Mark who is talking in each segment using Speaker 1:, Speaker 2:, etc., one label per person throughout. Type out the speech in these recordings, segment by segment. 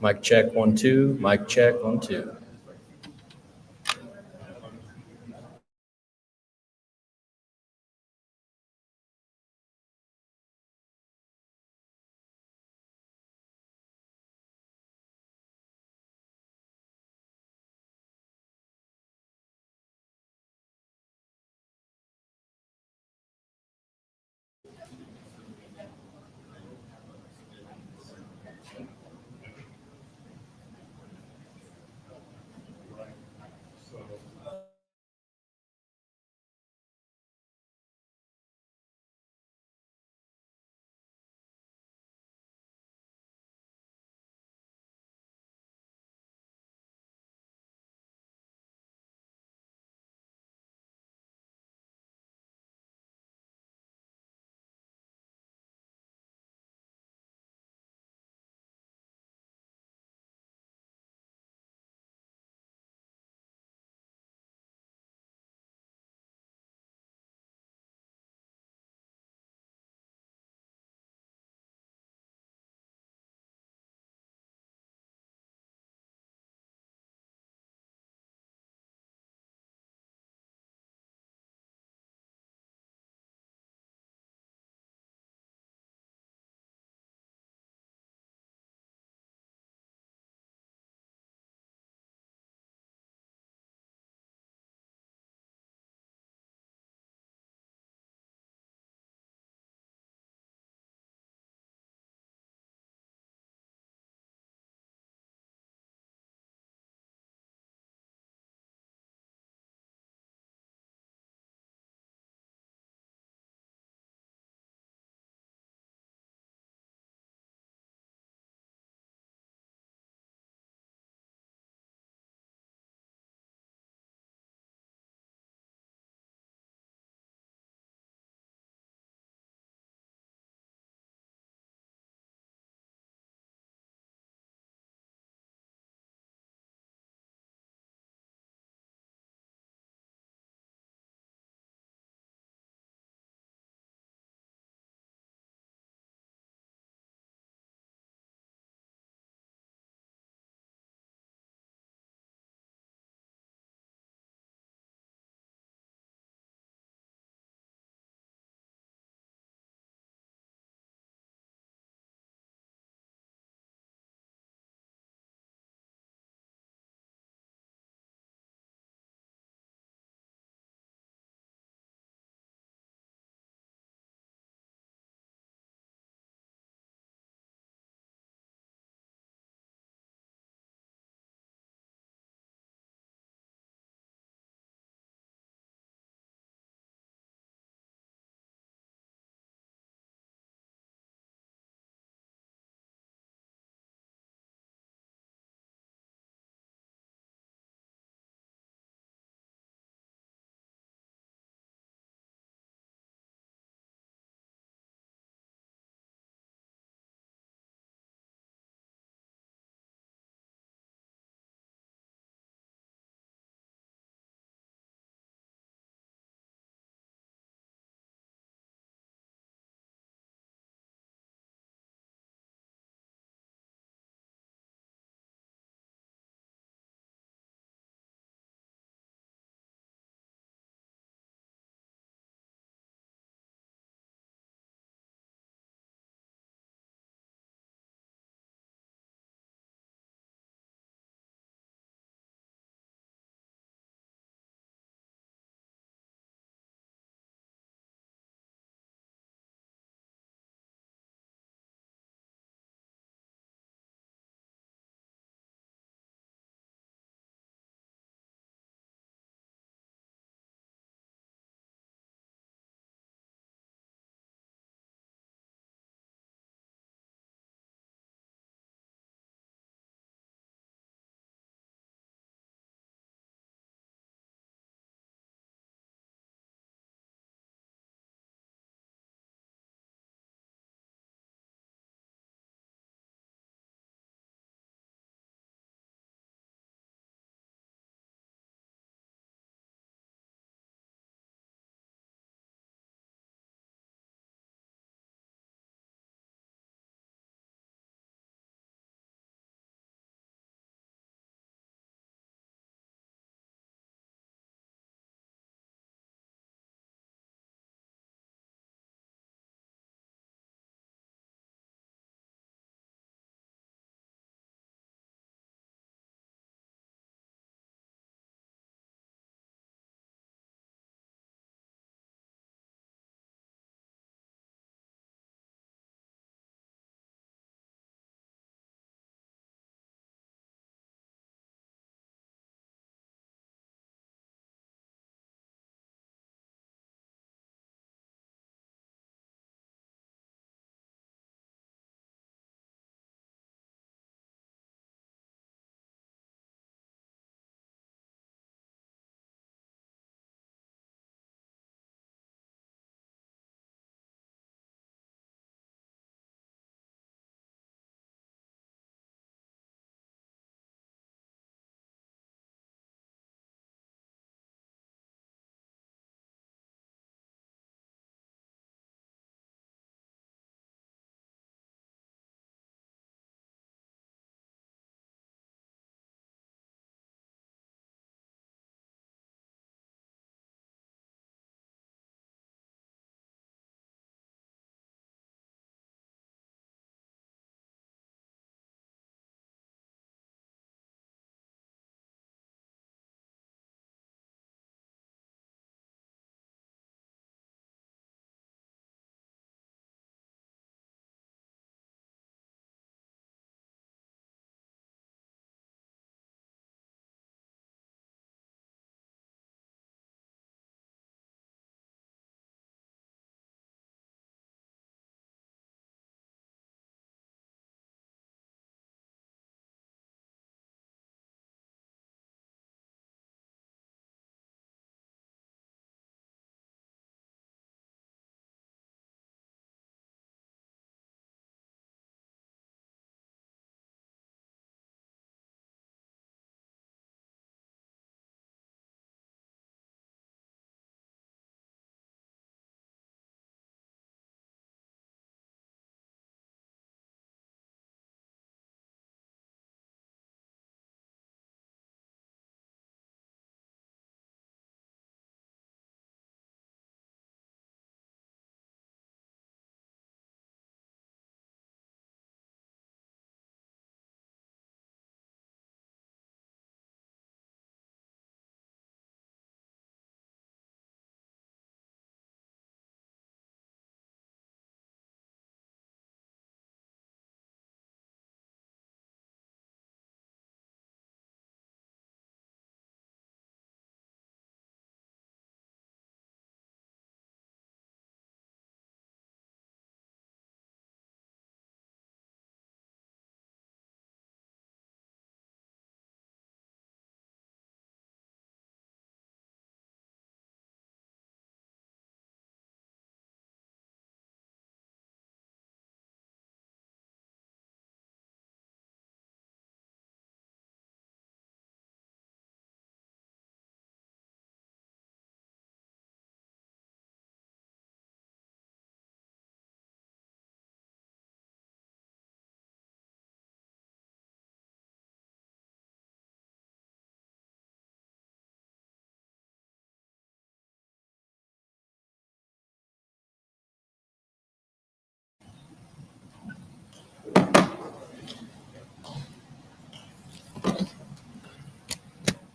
Speaker 1: Mic check, 1, 2. Mic check, 1, 2.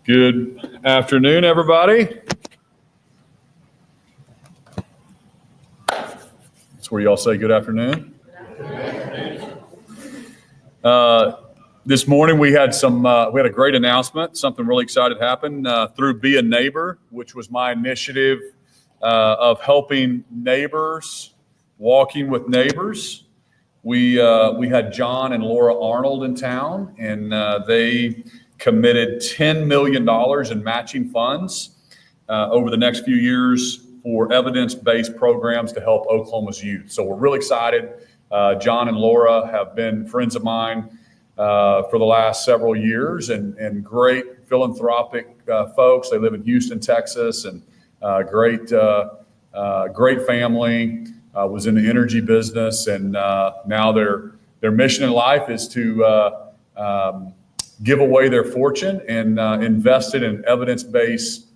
Speaker 2: Good afternoon, everybody. That's where y'all say good afternoon. This morning we had a great announcement. Something really exciting happened through Be a Neighbor, which was my initiative of helping neighbors, walking with neighbors. We had John and Laura Arnold in town, and they committed $10 million in matching funds over the next few years for evidence-based programs to help Oklahoma's youth. So we're really excited. John and Laura have been friends of mine for the last several years, and great philanthropic folks. They live in Houston, Texas, and great family. Was in the energy business, and now their mission in life is to give away their fortune and invest it in evidence-based,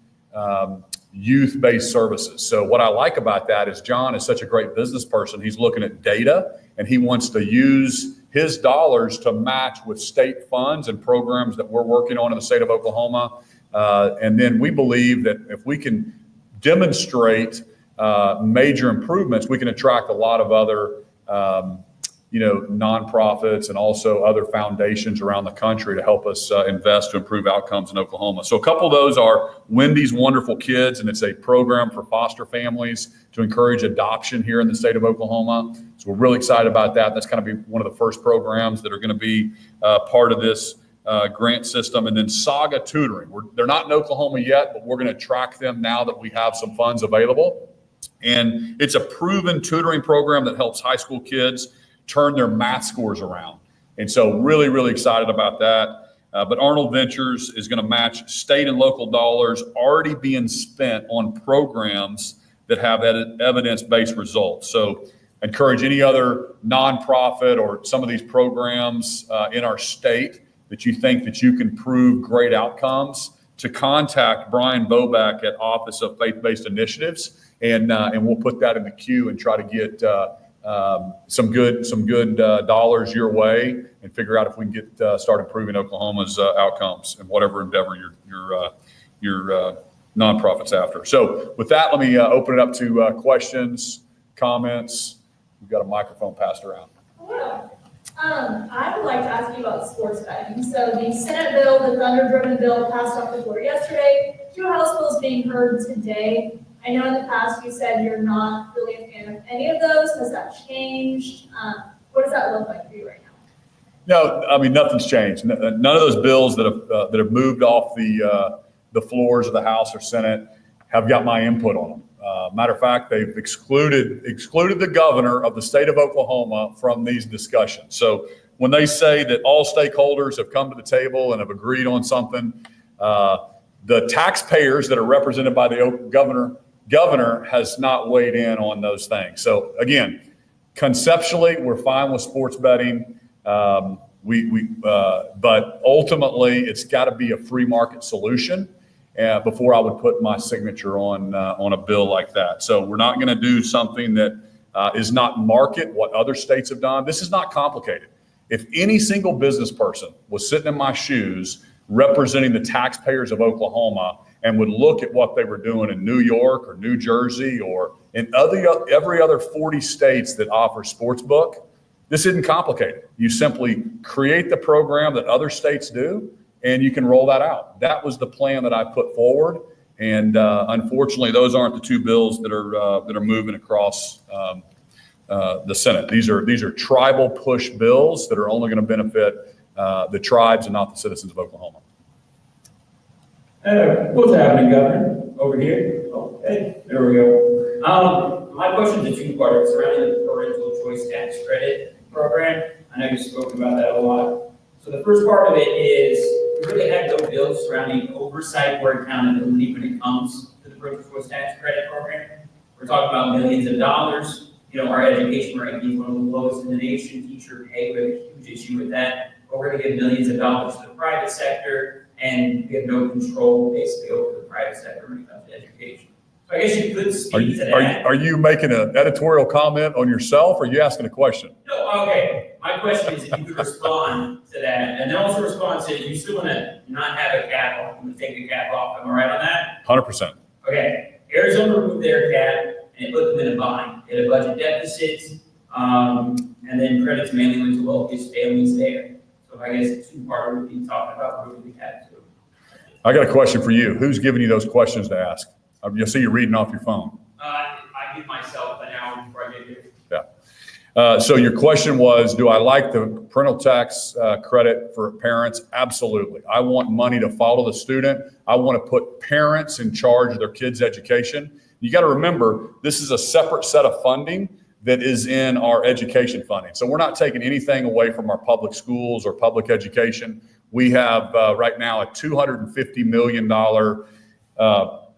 Speaker 2: youth-based services. So what I like about that is John is such a great business person. He's looking at data, and he wants to use his dollars to match with state funds and programs that we're working on in the state of Oklahoma. And then we believe that if we can demonstrate major improvements, we can attract a lot of other nonprofits and also other foundations around the country to help us invest to improve outcomes in Oklahoma. So a couple of those are Wendy's Wonderful Kids, and it's a program for foster families to encourage adoption here in the state of Oklahoma. So we're really excited about that. That's going to be one of the first programs that are going to be part of this grant system. And then Saga Tutoring. They're not in Oklahoma yet, but we're going to track them now that we have some funds available. And it's a proven tutoring program that helps high school kids turn their math scores around. And so really, really excited about that. But Arnold Ventures is going to match state and local dollars already being spent on programs that have evidence-based results. So encourage any other nonprofit or some of these programs in our state that you think that you can prove great outcomes to contact Brian Boback at Office of Faith-Based Initiatives. And we'll put that in the queue and try to get some good dollars your way and figure out if we can get start improving Oklahoma's outcomes in whatever endeavor your nonprofit's after. So with that, let me open it up to questions, comments. We've got a microphone passed around.
Speaker 3: Hello. I would like to ask you about sports betting. So the Senate bill, the Thunder-driven bill, passed off the floor yesterday. 2 House bills being heard today. I know in the past you said you're not really a fan of any of those. Has that changed? What does that look like for you right now?
Speaker 2: No, I mean, nothing's changed. None of those bills that have moved off the floors of the House or Senate have got my input on them. Matter of fact, they've excluded the governor of the state of Oklahoma from these discussions. So when they say that all stakeholders have come to the table and have agreed on something, the taxpayers that are represented by the governor has not weighed in on those things. So again, conceptually, we're fine with sports betting. But ultimately, it's got to be a free market solution before I would put my signature on a bill like that. So we're not going to do something that is not market what other states have done. This is not complicated. If any single business person was sitting in my shoes representing the taxpayers of Oklahoma and would look at what they were doing in New York or New Jersey or in every other 40 states that offer sports book, this isn't complicated. You simply create the program that other states do, and you can roll that out. That was the plan that I put forward, and unfortunately, those aren't the 2 bills that are moving across the Senate. These are tribal push bills that are only going to benefit the tribes and not the citizens of Oklahoma.
Speaker 4: What's happening, Governor? Over here? Oh, hey, there we go. My question is a 2-parter surrounding the parental choice tax credit program. I know you've spoken about that a lot. So the first part of it is we really have no bills surrounding oversight or accountability when it comes to the parental choice tax credit program. We're talking about millions of dollars. You know, our education ranking is one of the lowest in the nation. Teacher pay, we have a huge issue with that. But we're going to give millions of dollars to the private sector, and we have no control basically over the private sector when it comes to education. So I guess you could speak to that.
Speaker 2: Are you making an editorial comment on yourself, or are you asking a question?
Speaker 4: No, okay. My question is if you could respond to that, and then also respond to, you still want to not have a cap to take the cap off. Am I right on that?
Speaker 2: 100%.
Speaker 4: Okay, Arizona removed their cap and it put them in a bind. They had a budget deficit, and then credits mainly went to wealthiest families there. So I guess two-part would be talking about removing the cap too.
Speaker 2: I got a question for you. Who's giving you those questions to ask? I see you reading off your phone.
Speaker 4: I give myself an hour before I get here.
Speaker 2: So your question was, do I like the parental tax credit for parents? Absolutely. I want money to follow the student. I want to put parents in charge of their kids' education. You got to remember, this is a separate set of funding that is in our education funding. So we're not taking anything away from our public schools or public education. We have right now a $250 million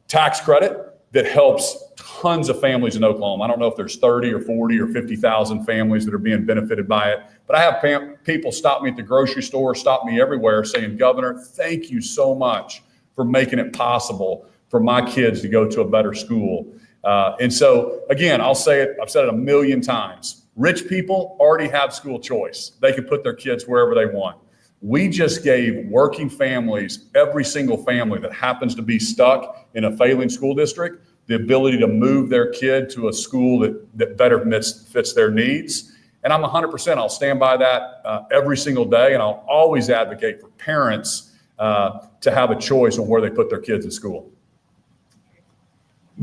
Speaker 2: tax credit that helps tons of families in Oklahoma. I don't know if there's 30 or 40 or 50,000 families that are being benefited by it, but I have people stop me at the grocery store, stop me everywhere saying, Governor, thank you so much for making it possible for my kids to go to a better school. And so again, I'll say it, I've said it a million times. Rich people already have school choice. They can put their kids wherever they want. We just gave working families, every single family that happens to be stuck in a failing school district, the ability to move their kid to a school that better fits their needs. And I'm 100%, I'll stand by that every single day. And I'll always advocate for parents to have a choice on where they put their kids in school.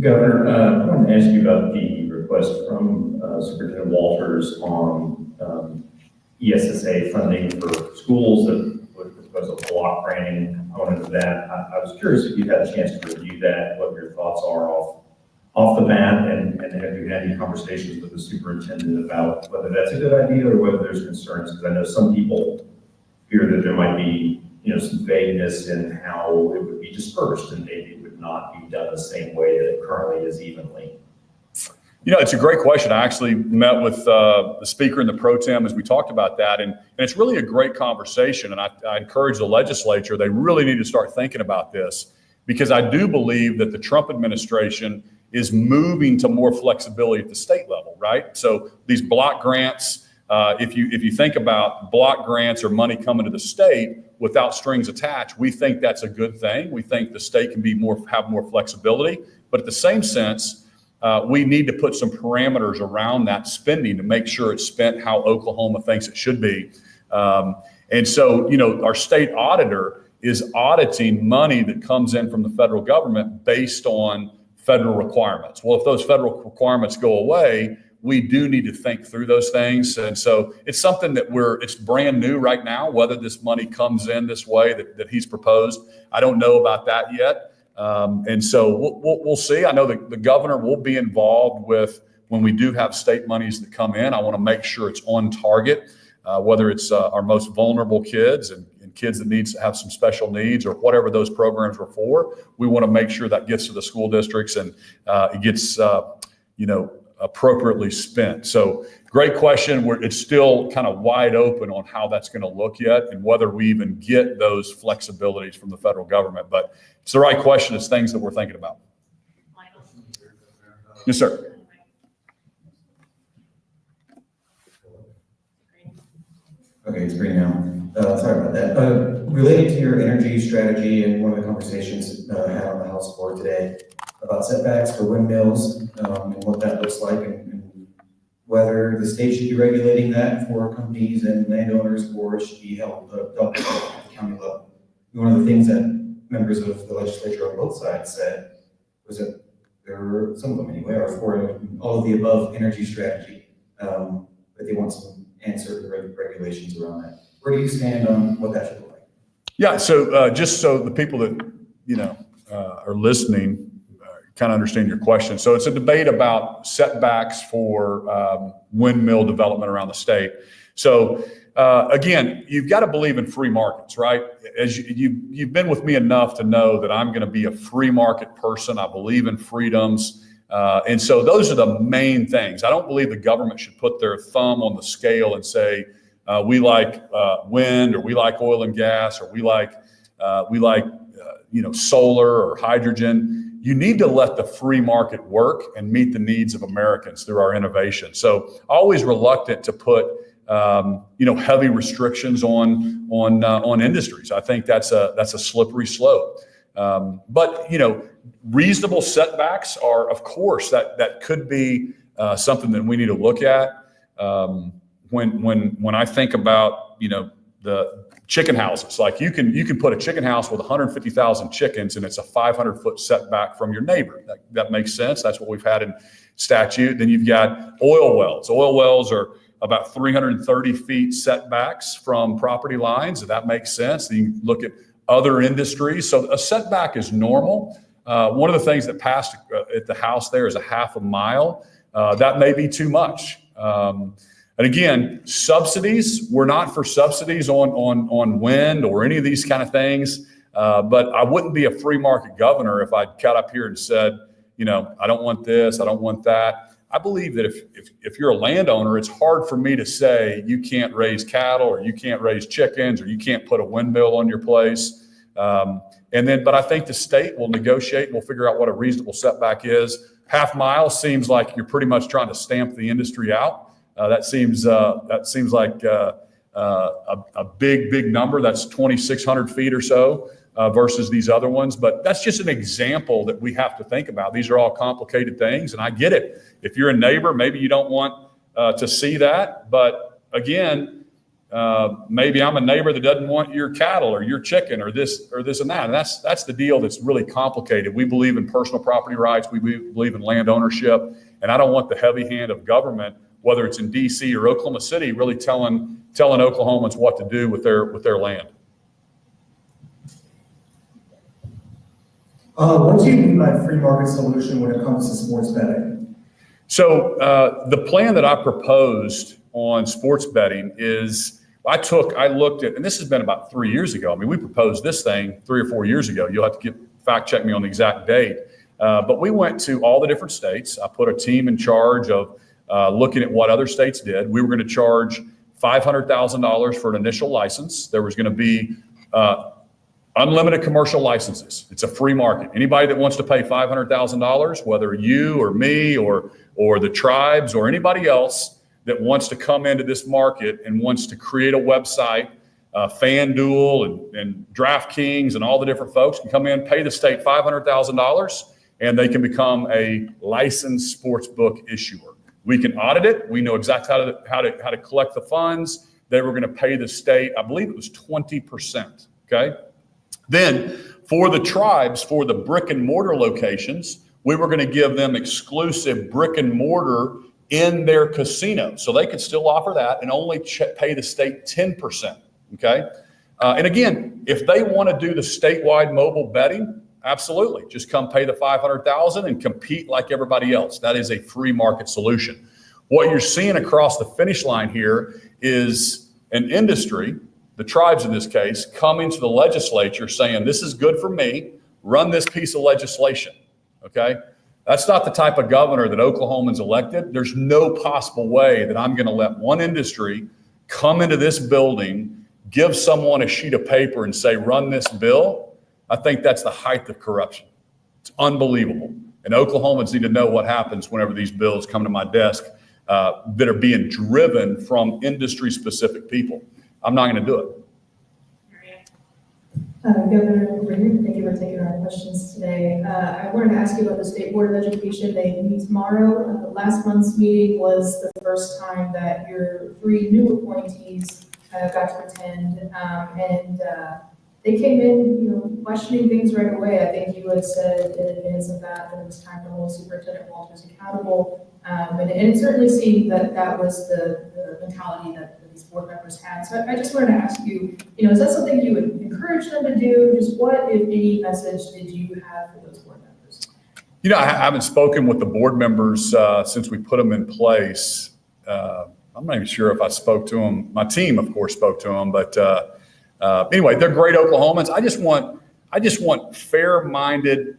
Speaker 5: Governor, I wanted to ask you about the request from Superintendent Walters on ESSA funding for schools that was a block granting component of that. I was curious if you've had a chance to review that, what your thoughts are off the bat, and have you had any conversations with the superintendent about whether that's a good idea or whether there's concerns? Because I know some people fear that there might be, some vagueness in how it would be dispersed and maybe it would not be done the same way that it currently is evenly.
Speaker 2: It's a great question. I actually met with the speaker and the pro tem as we talked about that. And it's really a great conversation. And I encourage the legislature, they really need to start thinking about this, because I do believe that the Trump administration is moving to more flexibility at the state level, right? So these block grants, if you think about block grants or money coming to the state without strings attached, we think that's a good thing. We think the state can have more flexibility. But at the same sense, we need to put some parameters around that spending to make sure it's spent how Oklahoma thinks it should be. And so, our state auditor is auditing money that comes in from the federal government based on federal requirements. Well, if those federal requirements go away, we do need to think through those things. And so it's something that it's brand new right now, whether this money comes in this way that he's proposed. I don't know about that yet. And so we'll see. I know the governor will be involved with when we do have state monies that come in. I want to make sure it's on target, whether it's our most vulnerable kids and kids that needs to have some special needs or whatever those programs were for. We want to make sure that gets to the school districts and it gets, appropriately spent. So great question. It's still kind of wide open on how that's going to look yet and whether we even get those flexibilities from the federal government. But it's the right question. It's things that we're thinking about. Yes, sir.
Speaker 6: Okay, it's green now. Sorry about that. Related to your energy strategy and one of the conversations I had on the House floor today about setbacks for windmills and what that looks like and whether the state should be regulating that for companies and landowners or it should be held at the county level. One of the things that members of the legislature on both sides said was that some of them anyway, are for all of the above energy strategy, but they want some answer regulations around that. Where do you stand on what that should look like?
Speaker 2: Yeah, so just so the people that are listening kind of understand your question. So it's a debate about setbacks for windmill development around the state. So again, you've got to believe in free markets, right? As you've been with me enough to know that I'm going to be a free market person. I believe in freedoms. And so those are the main things. I don't believe the government should put their thumb on the scale and say, we like wind, or we like oil and gas, or we like solar or hydrogen. You need to let the free market work and meet the needs of Americans through our innovation. So always reluctant to put heavy restrictions on industries. I think that's a slippery slope. But, reasonable setbacks are, of course, that could be something that we need to look at. When I think about, the chicken houses, like you can put a chicken house with 150,000 chickens and it's a 500-foot setback from your neighbor. That makes sense. That's what we've had in statute. Then you've got oil wells. Oil wells are about 330 feet setbacks from property lines. That makes sense. Then you look at other industries. So a setback is normal. One of the things that passed at the house there is a half a mile. That may be too much. And again, subsidies, we're not for subsidies on wind or any of these kind of things. But I wouldn't be a free market governor if I got up here and said, I don't want this, I don't want that. I believe that if you're a landowner, it's hard for me to say you can't raise cattle or you can't raise chickens or you can't put a windmill on your place. But I think the state will negotiate and we'll figure out what a reasonable setback is. Half mile seems like you're pretty much trying to stamp the industry out. That seems like a big number. That's 2,600 feet or so versus these other ones. But that's just an example that we have to think about. These are all complicated things, and I get it. If you're a neighbor, maybe you don't want to see that. But again, maybe I'm a neighbor that doesn't want your cattle or your chicken or this and that. And that's the deal that's really complicated. We believe in personal property rights. We believe in land ownership. And I don't want the heavy hand of government, whether it's in DC or Oklahoma City, really telling Oklahomans what to do with their land.
Speaker 7: What do you mean by free market solution when it comes to sports betting?
Speaker 2: So the plan that I proposed on sports betting is I looked at, and this has been about 3 years ago. I mean, we proposed this thing 3 or 4 years ago. You'll have to fact check me on the exact date. But we went to all the different states. I put a team in charge of looking at what other states did. We were going to charge $500,000 for an initial license. There was going to be unlimited commercial licenses. It's a free market. Anybody that wants to pay $500,000, whether you or me or the tribes or anybody else that wants to come into this market and wants to create a website, FanDuel and DraftKings and all the different folks can come in, pay the state $500,000, and they can become a licensed sports book issuer. We can audit it. We know exactly how to collect the funds. They were going to pay the state, I believe it was 20%. Okay. Then for the tribes, for the brick and mortar locations, we were going to give them exclusive brick and mortar in their casino. So they could still offer that and only pay the state 10%. Okay. And again, if they want to do the statewide mobile betting, absolutely. Just come pay the $500,000 and compete like everybody else. That is a free market solution. What you're seeing across the finish line here is an industry, the tribes in this case, coming to the legislature saying, this is good for me, run this piece of legislation. Okay. That's not the type of governor that Oklahomans elected. There's no possible way that I'm going to let one industry come into this building, give someone a sheet of paper and say, run this bill. I think that's the height of corruption. It's unbelievable. And Oklahomans need to know what happens whenever these bills come to my desk that are being driven from industry-specific people. I'm not going to do it.
Speaker 8: Governor Green, thank you for taking our questions today. I wanted to ask you about the State Board of Education. They meet tomorrow. Last month's meeting was the first time that your 3 new appointees got to attend, and they came in, questioning things right away. I think you had said in advance of that it was time to hold Superintendent Walters accountable, and it certainly seemed that was the mentality that these board members had. So I just wanted to ask you, is that something you would encourage them to do? Just what, if any, message did you have for those board members?
Speaker 2: I haven't spoken with the board members since we put them in place. I'm not even sure if I spoke to them. My team, of course, spoke to them, but anyway, they're great Oklahomans. I just want fair-minded,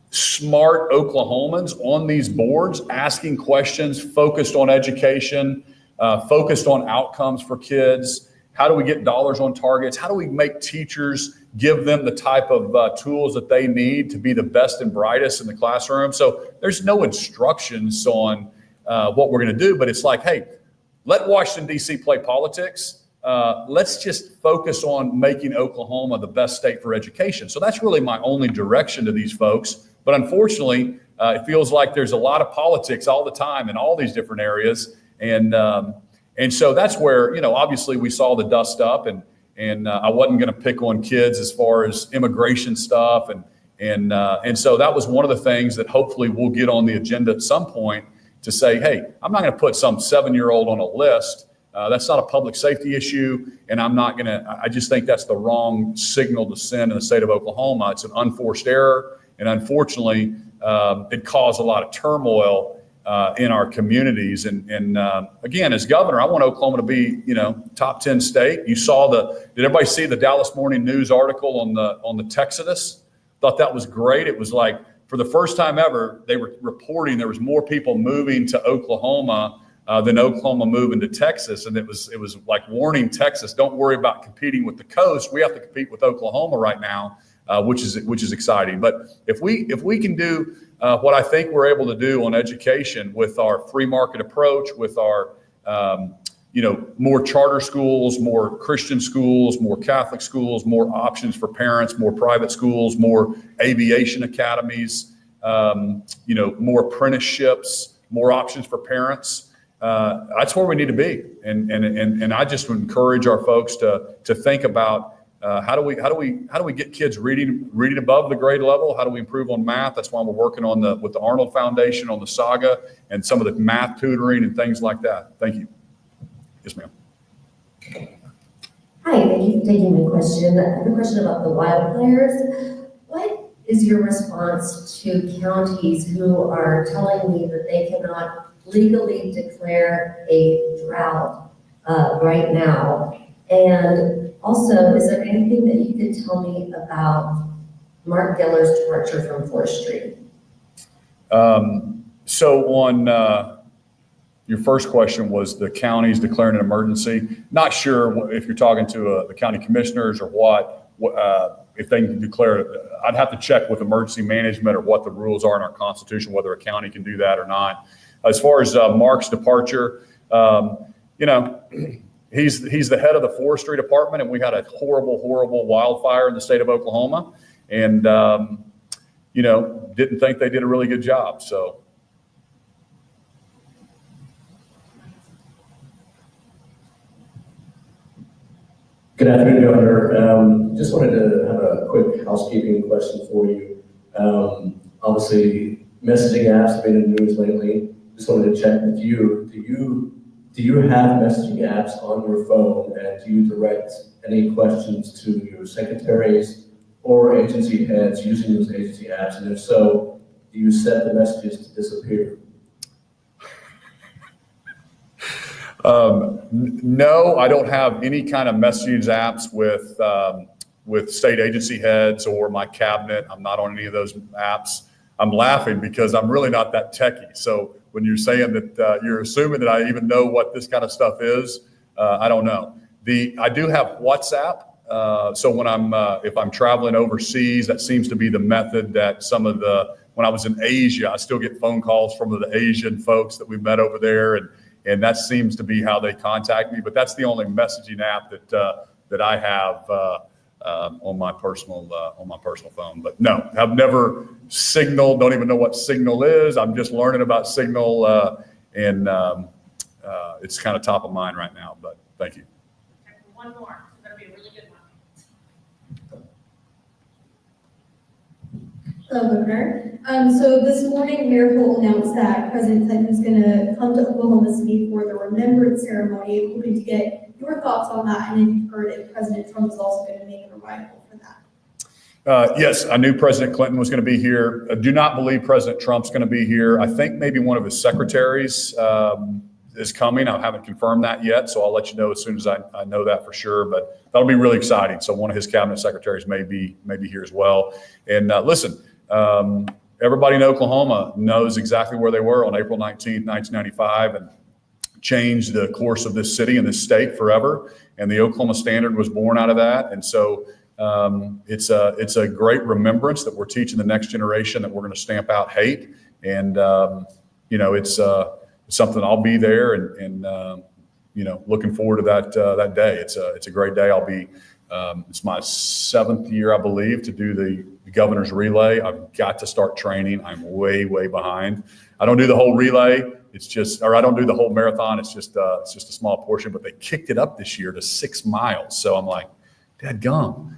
Speaker 2: smart Oklahomans on these boards asking questions, focused on education, focused on outcomes for kids. How do we get dollars on targets? How do we make teachers give them the type of tools that they need to be the best and brightest in the classroom? So there's no instructions on what we're going to do, but it's like, hey, let Washington, D.C. play politics. let's just focus on making Oklahoma the best state for education. So that's really my only direction to these folks. But unfortunately, it feels like there's a lot of politics all the time in all these different areas. And so that's where, obviously we saw the dust up, and I wasn't going to pick on kids as far as immigration stuff. And so that was one of the things that hopefully we'll get on the agenda at some point to say, hey, I'm not going to put some 7-year-old on a list. That's not a public safety issue. And I just think that's the wrong signal to send in the state of Oklahoma. It's an unforced error. And unfortunately, it caused a lot of turmoil in our communities. And again, as governor, I want Oklahoma to be, top 10 state. You saw did everybody see the Dallas Morning News article on the Texodus? Thought that was great. It was like, for the first time ever, they were reporting there was more people moving to Oklahoma than Oklahoma moving to Texas. And it was like warning Texas, don't worry about competing with the coast. We have to compete with Oklahoma right now, which is exciting. But if we can do what I think we're able to do on education with our free market approach, with our more charter schools, more Christian schools, more Catholic schools, more options for parents, more private schools, more aviation academies, more apprenticeships, more options for parents. That's where we need to be. And I just would encourage our folks to think about how do we get kids reading above the grade level? How do we improve on math? That's why we're working with the Arnold Foundation on the Saga and some of the math tutoring and things like that. Thank you. Yes, ma'am.
Speaker 9: Hi, thank you for taking my question. I have a question about the wildfires. What is your response to counties who are telling me that they cannot legally declare a drought right now? And also, is there anything that you could tell me about Mark Geller's departure from forestry?
Speaker 2: So on your first question was the counties declaring an emergency. Not sure if you're talking to the county commissioners or what, if they can declare it. I'd have to check with emergency management or what the rules are in our constitution, whether a county can do that or not. As far as Mark's departure, he's the head of the forestry department, and we had a horrible wildfire in the state of Oklahoma, and didn't think they did a really good job. So.
Speaker 10: Good afternoon, Governor. Just wanted to have a quick housekeeping question for you. Obviously, messaging apps have been in the news lately. Just wanted to check with you. Do you have messaging apps on your phone, and do you direct any questions to your secretaries or agency heads using those agency apps? And if so, do you set the messages to disappear?
Speaker 2: No, I don't have any kind of messaging apps with state agency heads or my cabinet. I'm not on any of those apps. I'm laughing because I'm really not that techie. So when you're saying that you're assuming that I even know what this kind of stuff is, I don't know. I do have WhatsApp. So when if I'm traveling overseas, that seems to be the method that when I was in Asia, I still get phone calls from the Asian folks that we met over there, and that seems to be how they contact me. But that's the only messaging app that I have on my personal phone. But no, I've never Signal. Don't even know what Signal is. I'm just learning about Signal, and it's kind of top of mind right now. But thank you.
Speaker 3: One more. It's going to be a really good one.
Speaker 11: Hello, Governor. So this morning, Mayor Holt announced that President Clinton is going to come to Oklahoma City for the Remembrance Ceremony. I'm hoping to get your thoughts on that, and then you've heard if President Trump is also going to make an arrival for that.
Speaker 2: Yes, I knew President Clinton was going to be here. I do not believe President Trump's going to be here. I think maybe one of his secretaries is coming. I haven't confirmed that yet, so I'll let you know as soon as I know that for sure. But that'll be really exciting. So one of his cabinet secretaries may be here as well. And listen, everybody in Oklahoma knows exactly where they were on April 19th, 1995, and changed the course of this city and this state forever. And the Oklahoma Standard was born out of that. And so it's a great remembrance that we're teaching the next generation, that we're going to stamp out hate. And it's something. I'll be there, and looking forward to that day. It's a great day. I'll be, it's my 7th year, I believe, to do the governor's relay. I've got to start training. I'm way, way behind. I don't do the whole relay. I don't do the whole marathon. It's just a small portion, but they kicked it up this year to 6 miles. So I'm like, dadgum.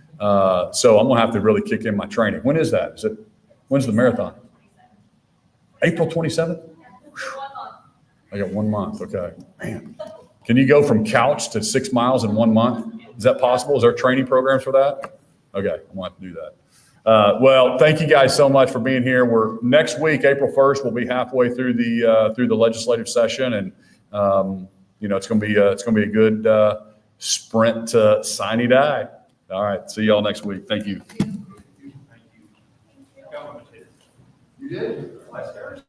Speaker 2: So I'm going to have to really kick in my training. When is that? When's the marathon? April 27th? I got 1 month. Okay. Man. Can you go from couch to 6 miles in 1 month? Is that possible? Is there training programs for that? Okay. I'm going to have to do that. Well, thank you guys so much for being here. Next week, April 1st, we'll be halfway through the legislative session, and it's going to be a good sprint to sine die. All right, see y'all next week. Thank you. You did?